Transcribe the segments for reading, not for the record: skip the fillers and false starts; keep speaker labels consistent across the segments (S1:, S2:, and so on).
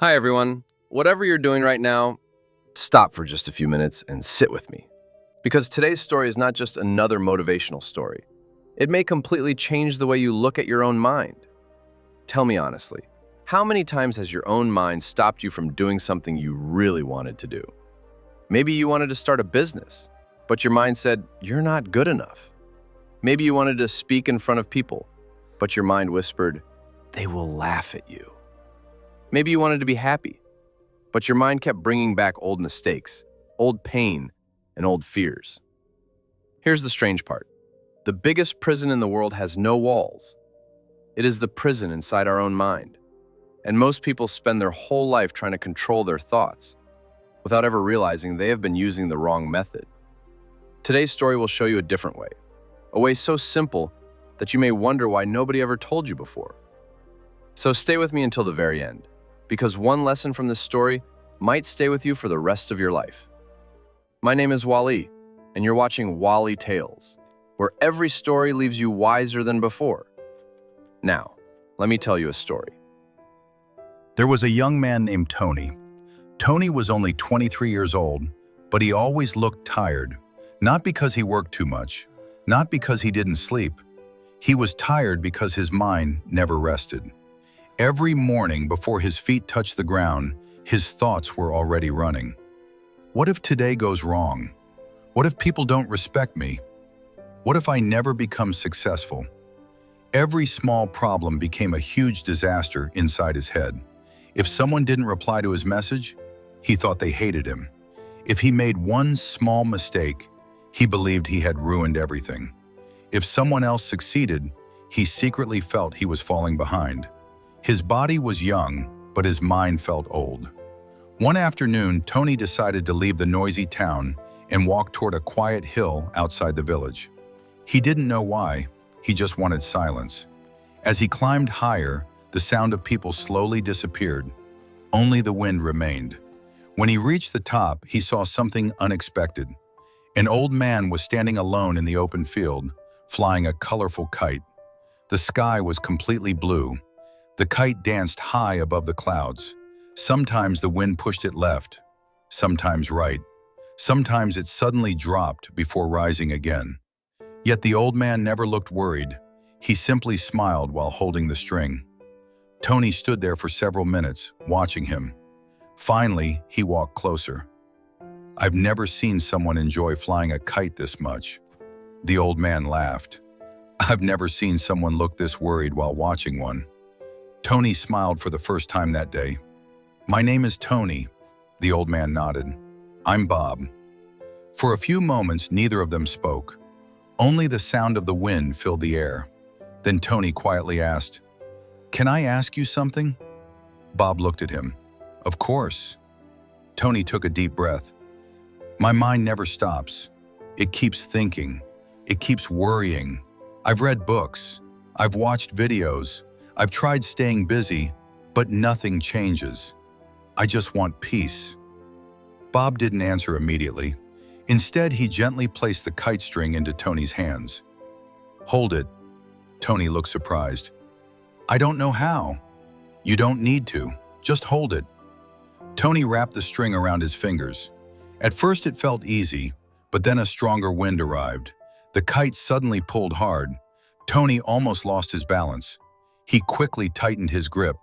S1: Hi, everyone. Whatever you're doing right now, stop for just a few minutes and sit with me. Because today's story is not just another motivational story. It may completely change the way you look at your own mind. Tell me honestly, how many times has your own mind stopped you from doing something you really wanted to do? Maybe you wanted to start a business, but your mind said, you're not good enough. Maybe you wanted to speak in front of people, but your mind whispered, they will laugh at you. Maybe you wanted to be happy, but your mind kept bringing back old mistakes, old pain, and old fears. Here's the strange part. The biggest prison in the world has no walls. It is the prison inside our own mind. And most people spend their whole life trying to control their thoughts, without ever realizing they have been using the wrong method. Today's story will show you a different way, a way so simple that you may wonder why nobody ever told you before. So stay with me until the very end, because one lesson from this story might stay with you for the rest of your life. My name is Wali, and you're watching Wali Tales, where every story leaves you wiser than before. Now, let me tell you a story.
S2: There was a young man named Tony. Tony was only 23 years old, but he always looked tired, not because he worked too much, not because he didn't sleep. He was tired because his mind never rested. Every morning before his feet touched the ground, his thoughts were already running. What if today goes wrong? What if people don't respect me? What if I never become successful? Every small problem became a huge disaster inside his head. If someone didn't reply to his message, he thought they hated him. If he made one small mistake, he believed he had ruined everything. If someone else succeeded, he secretly felt he was falling behind. His body was young, but his mind felt old. One afternoon, Tony decided to leave the noisy town and walk toward a quiet hill outside the village. He didn't know why, he just wanted silence. As he climbed higher, the sound of people slowly disappeared. Only the wind remained. When he reached the top, he saw something unexpected. An old man was standing alone in the open field, flying a colorful kite. The sky was completely blue. The kite danced high above the clouds. Sometimes the wind pushed it left, sometimes right. Sometimes it suddenly dropped before rising again. Yet the old man never looked worried. He simply smiled while holding the string. Tony stood there for several minutes, watching him. Finally, he walked closer. I've never seen someone enjoy flying a kite this much. The old man laughed. I've never seen someone look this worried while watching one. Tony smiled for the first time that day. My name is Tony, the old man nodded. I'm Bob. For a few moments, neither of them spoke. Only the sound of the wind filled the air. Then Tony quietly asked, "Can I ask you something?" Bob looked at him. Of course. Tony took a deep breath. My mind never stops. It keeps thinking. It keeps worrying. I've read books. I've watched videos. I've tried staying busy, but nothing changes. I just want peace. Bob didn't answer immediately. Instead, he gently placed the kite string into Tony's hands. Hold it. Tony looked surprised. I don't know how. You don't need to. Just hold it. Tony wrapped the string around his fingers. At first it felt easy, but then a stronger wind arrived. The kite suddenly pulled hard. Tony almost lost his balance. He quickly tightened his grip.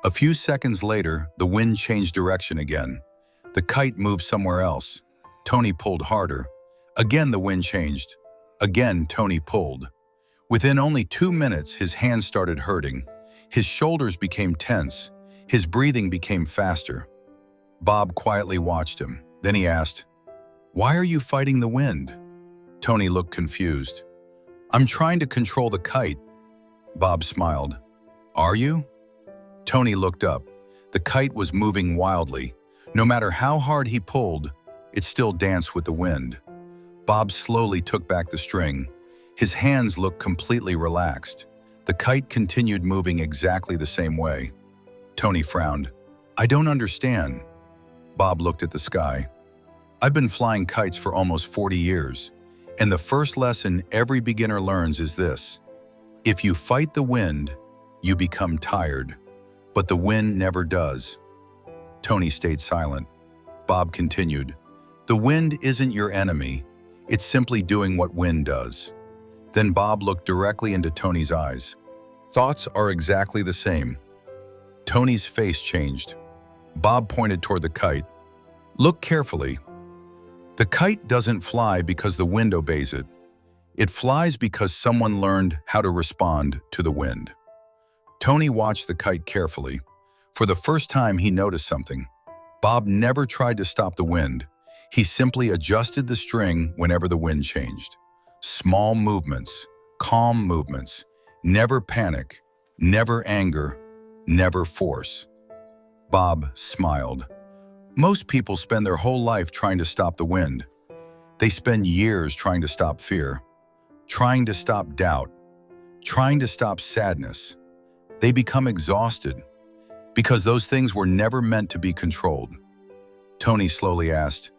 S2: A few seconds later, the wind changed direction again. The kite moved somewhere else. Tony pulled harder. Again the wind changed. Again Tony pulled. Within only 2 minutes, his hands started hurting. His shoulders became tense. His breathing became faster. Bob quietly watched him. Then he asked, "Why are you fighting the wind?" Tony looked confused. "I'm trying to control the kite." Bob smiled. Are you? Tony looked up. The kite was moving wildly. No matter how hard he pulled, it still danced with the wind. Bob slowly took back the string. His hands looked completely relaxed. The kite continued moving exactly the same way. Tony frowned. I don't understand. Bob looked at the sky. I've been flying kites for almost 40 years, and the first lesson every beginner learns is this. If you fight the wind, you become tired, but the wind never does. Tony stayed silent. Bob continued, "The wind isn't your enemy. It's simply doing what wind does." Then Bob looked directly into Tony's eyes. "Thoughts are exactly the same." Tony's face changed. Bob pointed toward the kite. "Look carefully. The kite doesn't fly because the wind obeys it. It flies because someone learned how to respond to the wind." Tony watched the kite carefully. For the first time, he noticed something. Bob never tried to stop the wind. He simply adjusted the string whenever the wind changed. Small movements, calm movements, never panic, never anger, never force. Bob smiled. Most people spend their whole life trying to stop the wind. They spend years trying to stop fear, trying to stop doubt, trying to stop sadness. They become exhausted because those things were never meant to be controlled. Tony slowly asked,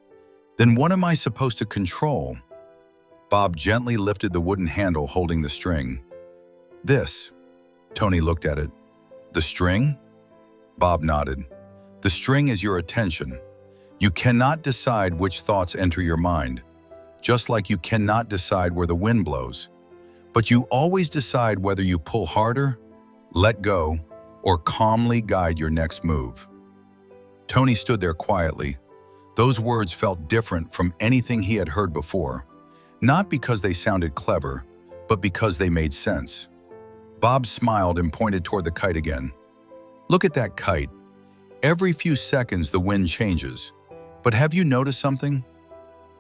S2: "Then what am I supposed to control?" Bob gently lifted the wooden handle holding the string. "This." Tony looked at it. "The string?" Bob nodded. "The string is your attention. You cannot decide which thoughts enter your mind, just like you cannot decide where the wind blows. But you always decide whether you pull harder, let go, or calmly guide your next move." Tony stood there quietly. Those words felt different from anything he had heard before, not because they sounded clever, but because they made sense. Bob smiled and pointed toward the kite again. "Look at that kite. Every few seconds the wind changes. But have you noticed something?"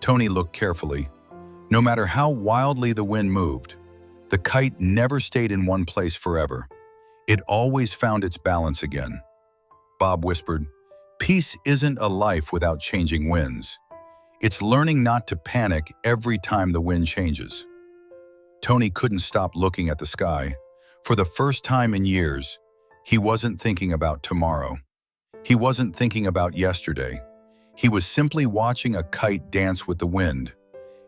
S2: Tony looked carefully. No matter how wildly the wind moved, the kite never stayed in one place forever. It always found its balance again. Bob whispered, "Peace isn't a life without changing winds. It's learning not to panic every time the wind changes." Tony couldn't stop looking at the sky. For the first time in years, he wasn't thinking about tomorrow. He wasn't thinking about yesterday. He was simply watching a kite dance with the wind.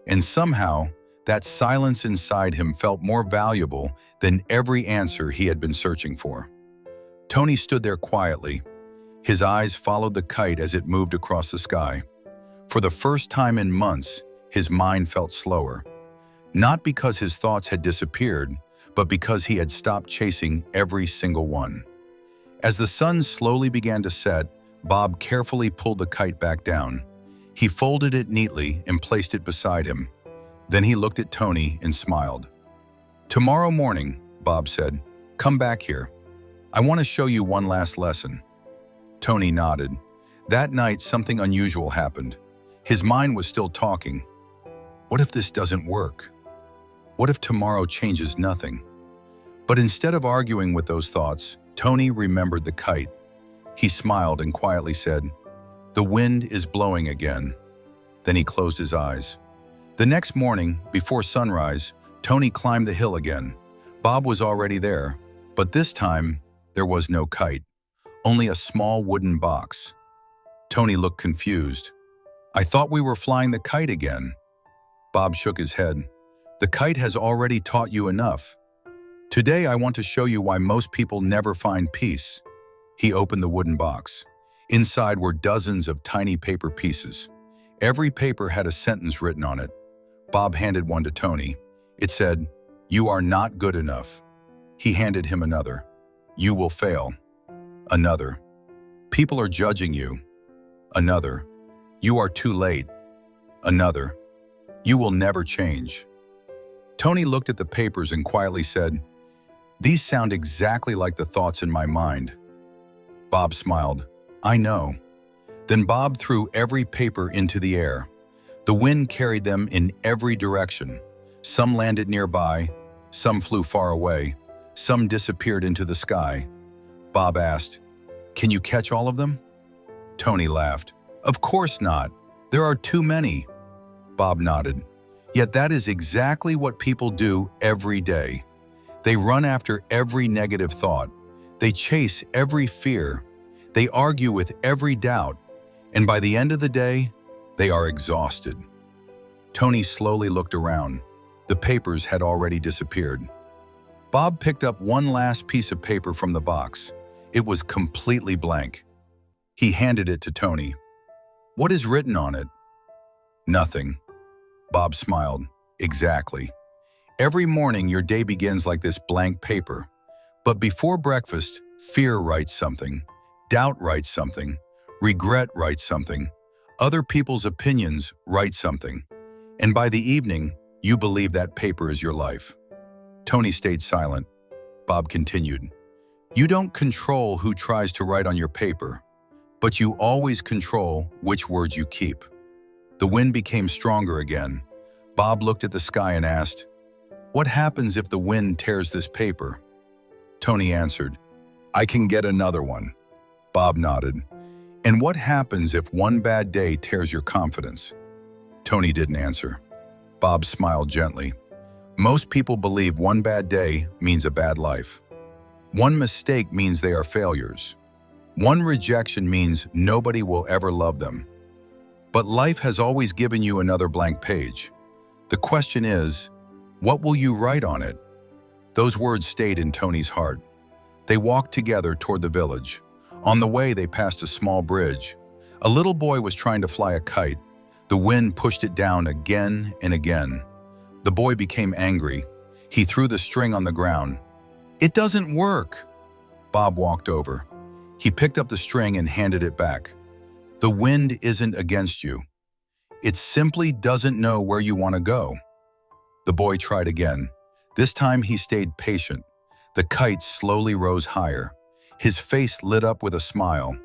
S2: And somehow, that silence inside him felt more valuable than every answer he had been searching for. Tony stood there quietly. His eyes followed the kite as it moved across the sky. For the first time in months, his mind felt slower. Not because his thoughts had disappeared, but because he had stopped chasing every single one. As the sun slowly began to set, Bob carefully pulled the kite back down. He folded it neatly and placed it beside him. Then he looked at Tony and smiled. "Tomorrow morning," Bob said, "come back here. I want to show you one last lesson." Tony nodded. That night, something unusual happened. His mind was still talking. What if this doesn't work? What if tomorrow changes nothing? But instead of arguing with those thoughts, Tony remembered the kite. He smiled and quietly said, "The wind is blowing again." Then he closed his eyes. The next morning, before sunrise, Tony climbed the hill again. Bob was already there, but this time, there was no kite, only a small wooden box. Tony looked confused. "I thought we were flying the kite again." Bob shook his head. "The kite has already taught you enough. Today I want to show you why most people never find peace." He opened the wooden box. Inside were dozens of tiny paper pieces. Every paper had a sentence written on it. Bob handed one to Tony. It said, "You are not good enough." He handed him another. "You will fail." Another. "People are judging you." Another. "You are too late." Another. "You will never change." Tony looked at the papers and quietly said, "These sound exactly like the thoughts in my mind." Bob smiled. "I know." Then Bob threw every paper into the air. The wind carried them in every direction. Some landed nearby, some flew far away, some disappeared into the sky. Bob asked, "Can you catch all of them?" Tony laughed. "Of course not. There are too many." Bob nodded. "Yet that is exactly what people do every day. They run after every negative thought. They chase every fear. They argue with every doubt. And by the end of the day, they are exhausted." Tony slowly looked around. The papers had already disappeared. Bob picked up one last piece of paper from the box. It was completely blank. He handed it to Tony. "What is written on it?" "Nothing." Bob smiled. "Exactly. Every morning your day begins like this blank paper. But before breakfast, fear writes something, doubt writes something, regret writes something, other people's opinions write something. And by the evening, you believe that paper is your life." Tony stayed silent. Bob continued. "You don't control who tries to write on your paper, but you always control which words you keep." The wind became stronger again. Bob looked at the sky and asked, "What happens if the wind tears this paper?" Tony answered, "I can get another one." Bob nodded. "And what happens if one bad day tears your confidence?" Tony didn't answer. Bob smiled gently. "Most people believe one bad day means a bad life. One mistake means they are failures. One rejection means nobody will ever love them. But life has always given you another blank page. The question is, what will you write on it?" Those words stayed in Tony's heart. They walked together toward the village. On the way, they passed a small bridge. A little boy was trying to fly a kite. The wind pushed it down again and again. The boy became angry. He threw the string on the ground. "It doesn't work." Bob walked over. He picked up the string and handed it back. "The wind isn't against you. It simply doesn't know where you want to go." The boy tried again. This time he stayed patient. The kite slowly rose higher. His face lit up with a smile.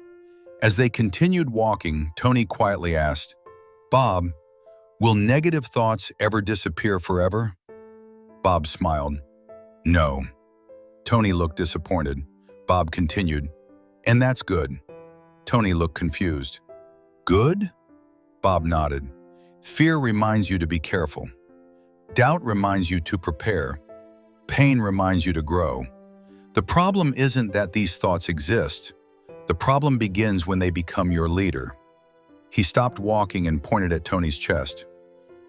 S2: As they continued walking, Tony quietly asked, "Bob, will negative thoughts ever disappear forever?" Bob smiled. "No." Tony looked disappointed. Bob continued, "And that's good." Tony looked confused. "Good?" Bob nodded. "Fear reminds you to be careful. Doubt reminds you to prepare. Pain reminds you to grow. The problem isn't that these thoughts exist. The problem begins when they become your leader." He stopped walking and pointed at Tony's chest.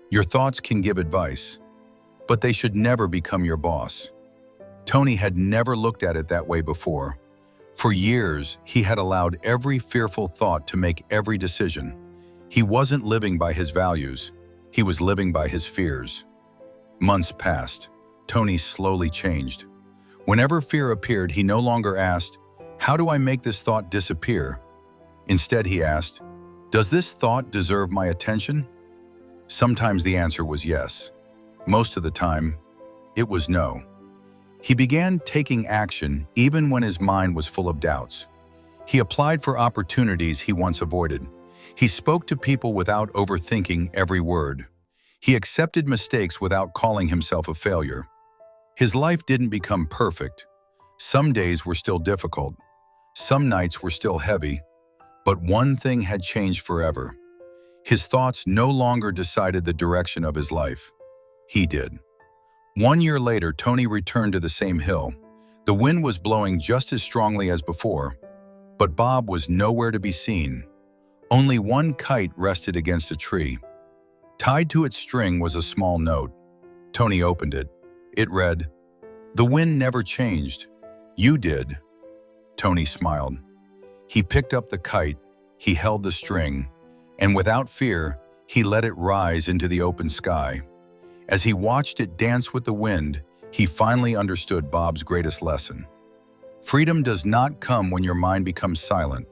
S2: "Your thoughts can give advice, but they should never become your boss." Tony had never looked at it that way before. For years, he had allowed every fearful thought to make every decision. He wasn't living by his values. He was living by his fears. Months passed. Tony slowly changed. Whenever fear appeared, he no longer asked, "How do I make this thought disappear?" Instead, he asked, "Does this thought deserve my attention?" Sometimes the answer was yes. Most of the time, it was no. He began taking action even when his mind was full of doubts. He applied for opportunities he once avoided. He spoke to people without overthinking every word. He accepted mistakes without calling himself a failure. His life didn't become perfect. Some days were still difficult. Some nights were still heavy. But one thing had changed forever. His thoughts no longer decided the direction of his life. He did. 1 year later, Tony returned to the same hill. The wind was blowing just as strongly as before, but Bob was nowhere to be seen. Only one kite rested against a tree. Tied to its string was a small note. Tony opened it. It read, "The wind never changed. You did." Tony smiled. He picked up the kite, he held the string, and without fear, he let it rise into the open sky. As he watched it dance with the wind, he finally understood Bob's greatest lesson. Freedom does not come when your mind becomes silent.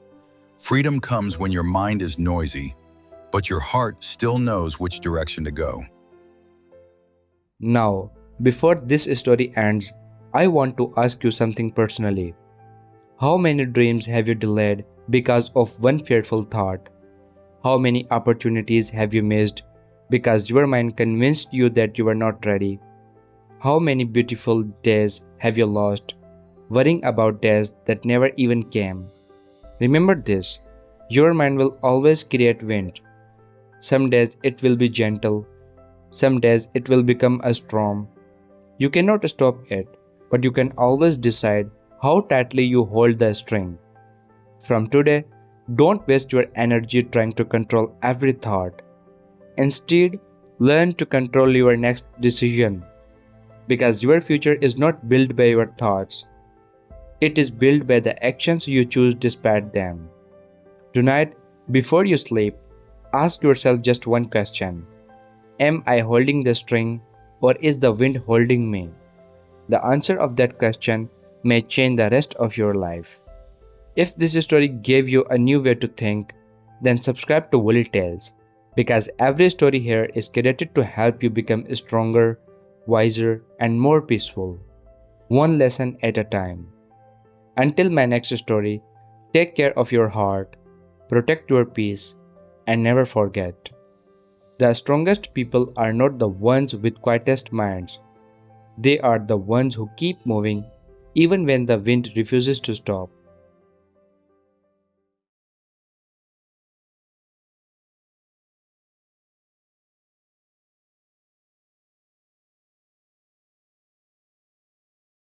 S2: Freedom comes when your mind is noisy, but your heart still knows which direction to go.
S3: Now, before this story ends, I want to ask you something personally. How many dreams have you delayed because of one fearful thought? How many opportunities have you missed because your mind convinced you that you were not ready? How many beautiful days have you lost worrying about days that never even came? Remember this, your mind will always create wind. Some days it will be gentle, some days it will become a storm. You cannot stop it, but you can always decide how tightly you hold the string. From today, don't waste your energy trying to control every thought. Instead, learn to control your next decision. Because your future is not built by your thoughts, it is built by the actions you choose despite them. Tonight, before you sleep, ask yourself just one question. Am I holding the string or is the wind holding me? The answer of that question may change the rest of your life. If this story gave you a new way to think, then subscribe to Wali Tales because every story here is created to help you become stronger, wiser, and more peaceful, one lesson at a time. Until my next story, take care of your heart, protect your peace, and never forget. The strongest people are not the ones with quietest minds. They are the ones who keep moving even when the wind refuses to stop.